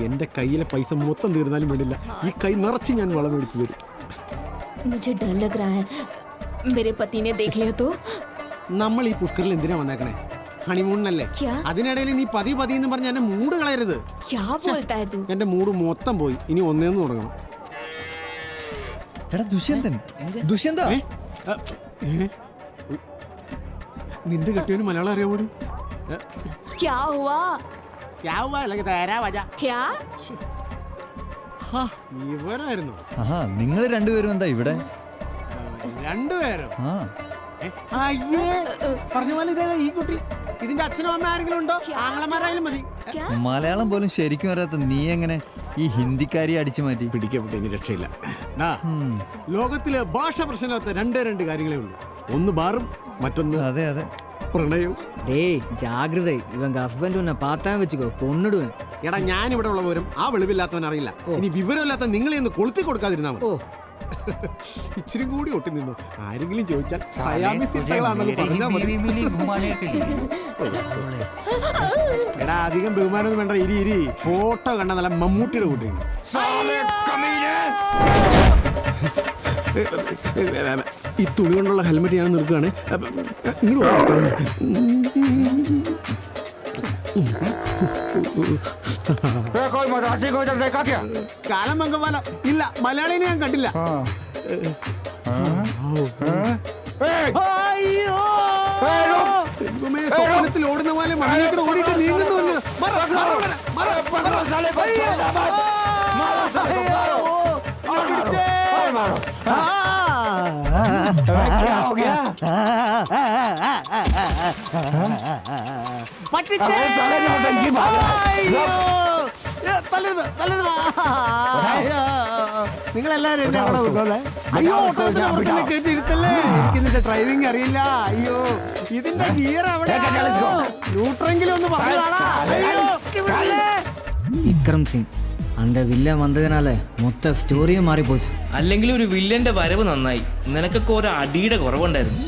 എന്റെ കയ്യിലെ പൈസ മൊത്തം തീർന്നാലും വേണ്ടില്ല, ഈ കൈ നിറച്ച് ഞാൻ വളം മേടിച്ചു തരും. मुझे डर लग रहा है मेरे पति ने देख लिया तो. നമ്മൾ ഈ പുഷ്കറിൽ എന്തിനാ വന്നേക്കണേ? ഹണിമൂണിനല്ലേ? അതിനിടയിൽ നീ പതി എന്ന് പറഞ്ഞ എന്റെ മൂഡ് കളയരുത്. क्या बोलता है तू? എന്റെ മൂഡ് മൊത്തം പോയി. ഇനി ഒന്നേന്ന് തുടങ്ങണം. എടാ ദുഷ്യന്തൻ, ദുഷ്യന്ത നിന്റെ കെട്ടിയവന് മലയാളം അറിയാവോടി? क्या हुआ? क्या? ഇവരായിരുന്നു ആഹാ, നിങ്ങൾ രണ്ടുപേരും എന്താ ഇവിടെ? രണ്ടുപേരും? ആ അയ്യേ, പറഞ്ഞ പോലെ ഇതേ ഈ കുട്ടി. ഇതിന്റെ അച്ഛനും അമ്മ ആരെങ്കിലും ഉണ്ടോ? ആങ്ങളമാരായാലും മതി. മലയാളം പോലും ശരിക്കും അറിയാത്ത നീ എങ്ങനെ ഈ ഹിന്ദിക്കാരിയെ അടിച്ചു മാറ്റി? പിടിക്കപ്പെട്ട ഇനി രക്ഷയില്ല. ലോകത്തിലെ ഭാഷ പ്രശ്നമില്ലാത്ത രണ്ട് കാര്യങ്ങളേ ഉള്ളൂ. ഒന്ന് ബാറും, മറ്റൊന്ന് അതെ അതെ പ്രണയവും. டேய் ஜாகிரதை, இவங்க ஹஸ்பண்ட் உன்னை பார்த்தா வச்சுக்கோ, கொன்னுடுவேன். എടാ, ഞാൻ ഇവിടെ ഉള്ള വിവരം ആ വെളിവില്ലാത്തവൻ അറിയില്ല. ഇനി വിവരമില്ലാത്ത നിങ്ങളെ ഒന്ന് കൊളുത്തി കൊടുക്കാതിരുന്നാ മതി. ഇച്ചിരി കൂടി ഒട്ടി നിന്നു. ആരെങ്കിലും ചോദിച്ചാൽ പറഞ്ഞാൽ മതി. എടാ, അധികം ബഹുമാനമൊന്നും വേണ്ട. ഇരി. ഫോട്ടോ കണ്ട നല്ല മമ്മൂട്ടിയുടെ കൂട്ടിയാണ്. ഈ തുണി കൊണ്ടുള്ള ഹെൽമെറ്റ് ഞാൻ നിർക്കുകയാണ്. കാലം മംഗവാല ഇല്ല, മലയാളിനെ ഞാൻ കണ്ടില്ല. അയ്യോ, സ്വപ്നത്തിൽ ഓടുന്ന പോലെ മണ്ണിലേക്ക് ഓടിയിട്ട് നീങ്ങുന്നു. നിങ്ങളെല്ലാരും എന്നെ അവിടെ കൊണ്ടുപോകേ. അയ്യോ, ഓട്ടോത്തിന് കയറ്റിയിരുത്തല്ലേ. എനിക്ക് ഇതിന്റെ ഡ്രൈവിംഗ് അറിയില്ല. അയ്യോ, ഇതിന്റെ ഗിയർ അവിടെ. ന്യൂട്രെങ്കിലും ഒന്ന് പറഞ്ഞാളാ. விக்ரம் சிங், அந்த வில்லன் வந்ததுனால மொத்த ஸ்டோரியும் மாறி போச்சு. അല്ലെങ്കിൽ ഒരു വില്ലന്റെ വരവ് നന്നായി. നിനക്കൊക്കെ ഒരു അടിയുടെ കുറവുണ്ടായിരുന്നു.